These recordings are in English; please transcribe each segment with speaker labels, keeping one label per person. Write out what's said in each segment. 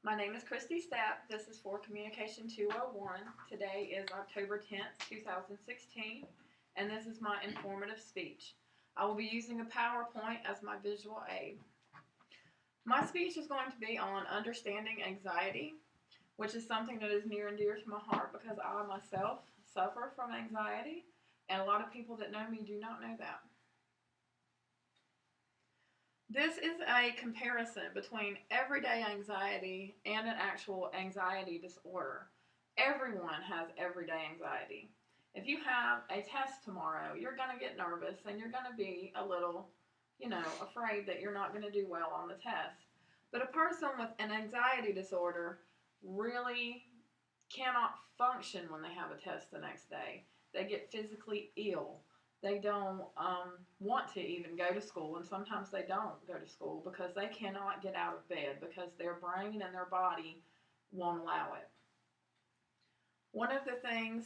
Speaker 1: My name is Kristy. This is for Communication 201. Today is October 10th, 2016, and this is my informative speech. I will be using a PowerPoint as my visual aid. My speech is going to be on understanding anxiety, which is something that is near and dear to my heart because I myself suffer from anxiety, and a lot of people that know me do not know that. This is a comparison between everyday anxiety and an actual anxiety disorder. Everyone has everyday anxiety. If you have a test tomorrow, you're going to get nervous and you're going to be a little, afraid that you're not going to do well on the test. But a person with an anxiety disorder really cannot function when they have a test the next day. They get physically ill. They don't want to even go to school, and sometimes they don't go to school because they cannot get out of bed because their brain and their body won't allow it. One of the things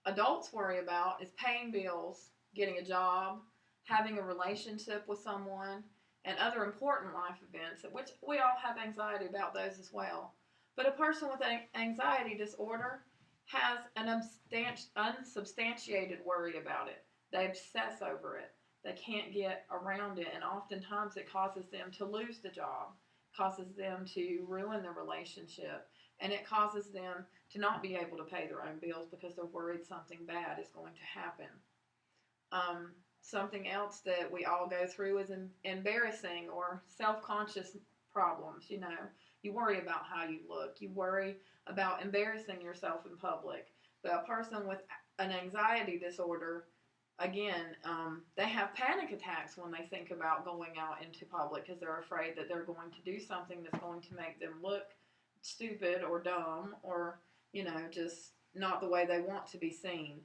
Speaker 1: adults worry about is paying bills, getting a job, having a relationship with someone, and other important life events, which we all have anxiety about those as well. But a person with an anxiety disorder has an unsubstantiated worry about it. They obsess over it. They can't get around it, and oftentimes it causes them to lose the job, causes them to ruin the relationship, and it causes them to not be able to pay their own bills because they're worried something bad is going to happen. Something else that we all go through is embarrassing or self-conscious problems. You worry about how you look. You worry about embarrassing yourself in public. But a person with an anxiety disorder, again, they have panic attacks when they think about going out into public because they're afraid that they're going to do something that's going to make them look stupid or dumb or, just not the way they want to be seen.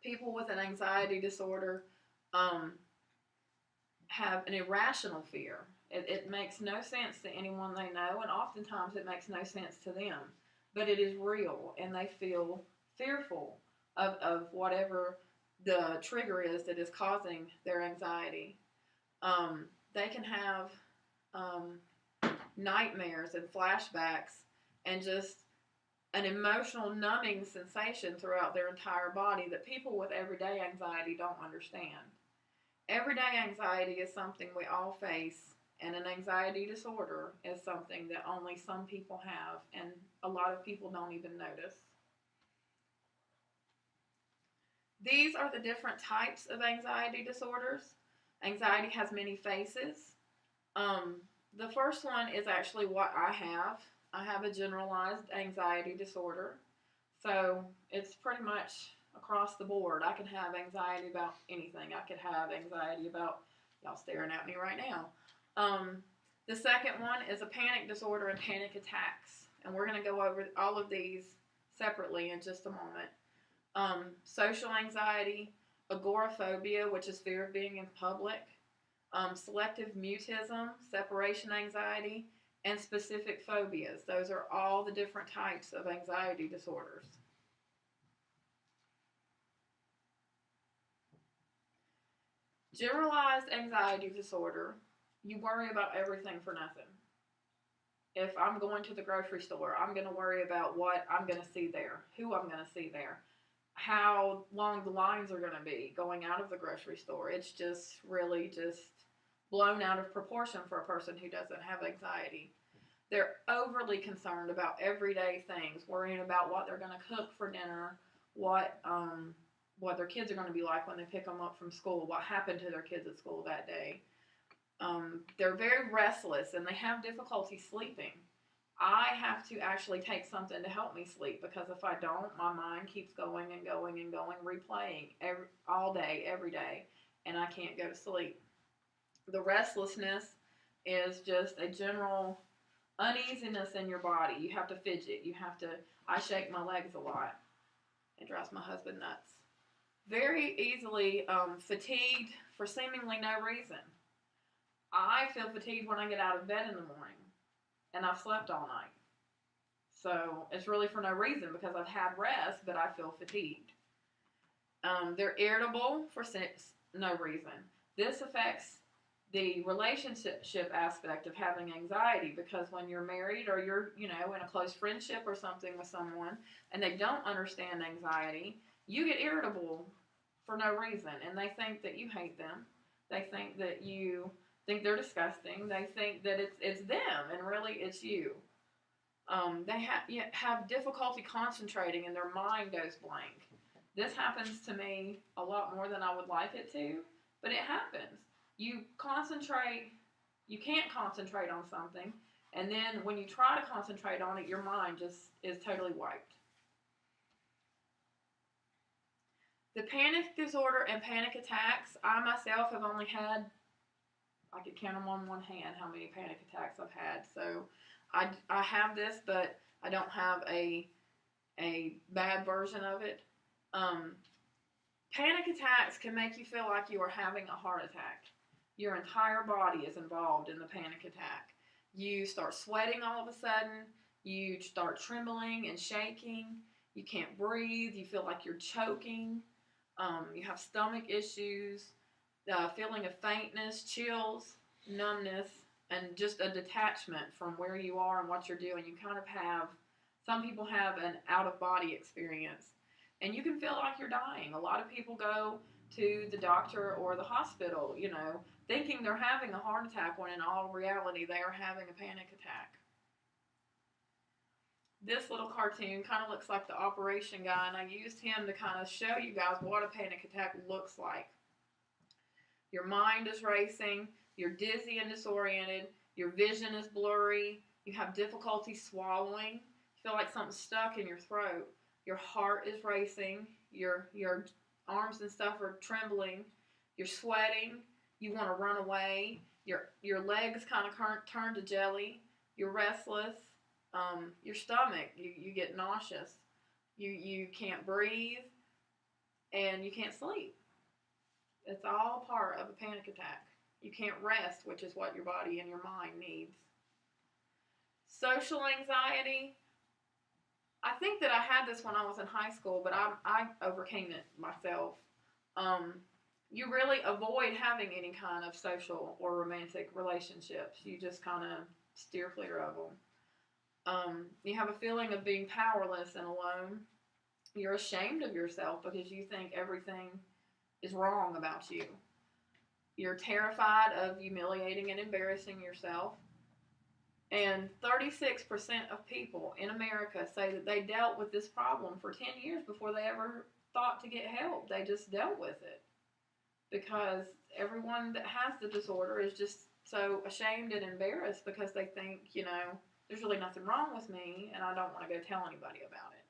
Speaker 1: People with an anxiety disorder have an irrational fear. It makes no sense to anyone they know, and oftentimes it makes no sense to them. But it is real, and they feel fearful of whatever the trigger is that is causing their anxiety. They can have nightmares and flashbacks and just an emotional numbing sensation throughout their entire body that people with everyday anxiety don't understand. Everyday anxiety is something we all face, and an anxiety disorder is something that only some people have, and a lot of people don't even notice. These are the different types of anxiety disorders. Anxiety has many faces. The first one is actually what I have. I have a generalized anxiety disorder. So it's pretty much across the board. I can have anxiety about anything. I could have anxiety about, y'all staring at me right now. The second one is a panic disorder and panic attacks. And we're going to go over all of these separately in just a moment. Social anxiety, agoraphobia, which is fear of being in public, selective mutism, separation anxiety, and specific phobias. Those are all the different types of anxiety disorders. Generalized anxiety disorder, you worry about everything for nothing. If I'm going to the grocery store, I'm going to worry about what I'm going to see there, who I'm going to see there, how long the lines are going to be going out of the grocery store. It's just really just blown out of proportion for a person who doesn't have anxiety. They're overly concerned about everyday things, worrying about what they're going to cook for dinner, what their kids are going to be like when they pick them up from school, what happened to their kids at school that day. They're very restless and they have difficulty sleeping. I have to actually take something to help me sleep because if I don't, my mind keeps going and going and going, replaying all day, every day, and I can't go to sleep. The restlessness is just a general uneasiness in your body. You have to fidget. I shake my legs a lot. It drives my husband nuts. Very easily fatigued for seemingly no reason. I feel fatigued when I get out of bed in the morning, and I've slept all night. So it's really for no reason because I've had rest, but I feel fatigued. They're irritable for no reason. This affects the relationship aspect of having anxiety, because when you're married or you're, in a close friendship or something with someone and they don't understand anxiety, you get irritable for no reason, and they think that you hate them. They think that you think they're disgusting. They think that it's them, and really it's you. They have difficulty concentrating, and their mind goes blank. This happens to me a lot more than I would like it to, but it happens. You can't concentrate on something, and then when you try to concentrate on it, your mind just is totally wiped. The panic disorder and panic attacks, I myself have only had, I could count them on one hand how many panic attacks I've had. So I have this, but I don't have a bad version of it. Panic attacks can make you feel like you are having a heart attack. Your entire body is involved in the panic attack. You start sweating all of a sudden. You start trembling and shaking. You can't breathe. You feel like you're choking. You have stomach issues, feeling of faintness, chills, numbness, and just a detachment from where you are and what you're doing. You kind of have, some people have an out-of-body experience, and you can feel like you're dying. A lot of people go to the doctor or the hospital, thinking they're having a heart attack, when in all reality they are having a panic attack. This little cartoon kind of looks like the operation guy, and I used him to kind of show you guys what a panic attack looks like. Your mind is racing, you're dizzy and disoriented, your vision is blurry, you have difficulty swallowing, you feel like something's stuck in your throat, your heart is racing, your arms and stuff are trembling, you're sweating, you want to run away, your legs kind of turn to jelly, you're restless. Your stomach, you get nauseous, you can't breathe, and you can't sleep. It's all part of a panic attack. You can't rest, which is what your body and your mind needs. Social anxiety, I think that I had this when I was in high school, but I overcame it myself. You really avoid having any kind of social or romantic relationships. You just kind of steer clear of them. You have a feeling of being powerless and alone. You're ashamed of yourself because you think everything is wrong about you. You're terrified of humiliating and embarrassing yourself. And 36% of people in America say that they dealt with this problem for 10 years before they ever thought to get help. They just dealt with it. Because everyone that has the disorder is just so ashamed and embarrassed because they think, there's really nothing wrong with me, and I don't want to go tell anybody about it.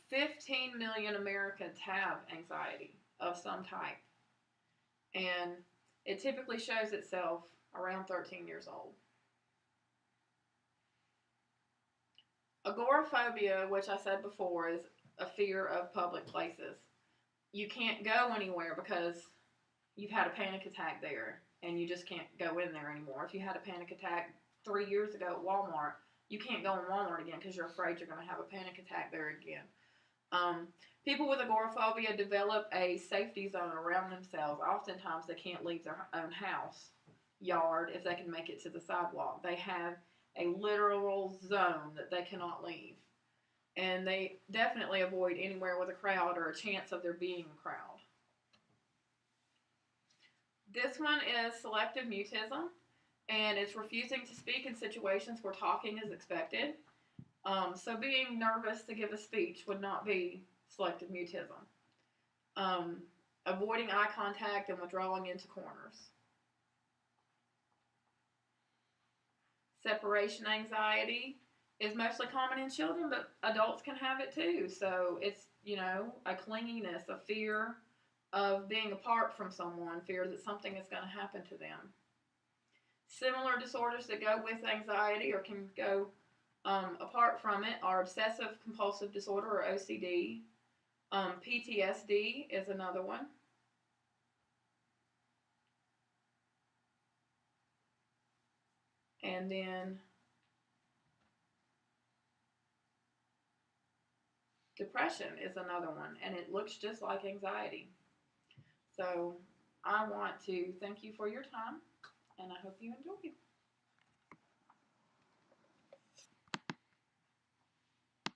Speaker 1: 15 million Americans have anxiety of some type, and it typically shows itself around 13 years old. Agoraphobia, which I said before, is a fear of public places. You can't go anywhere because you've had a panic attack there, and you just can't go in there anymore. If you had a panic attack 3 years ago at Walmart, you can't go in Walmart again because you're afraid you're going to have a panic attack there again. People with agoraphobia develop a safety zone around themselves. Oftentimes they can't leave their own house, yard, if they can make it to the sidewalk. They have a literal zone that they cannot leave. And they definitely avoid anywhere with a crowd or a chance of there being a crowd. This one is selective mutism, and it's refusing to speak in situations where talking is expected. So being nervous to give a speech would not be selective mutism. Avoiding eye contact and withdrawing into corners. Separation anxiety is mostly common in children, but adults can have it too. So it's, a clinginess, a fear of being apart from someone, fear that something is going to happen to them. Similar disorders that go with anxiety or can go apart from it are obsessive compulsive disorder, or OCD. PTSD is another one. And then depression is another one, and it looks just like anxiety. So I want to thank you for your time, and I hope you enjoy.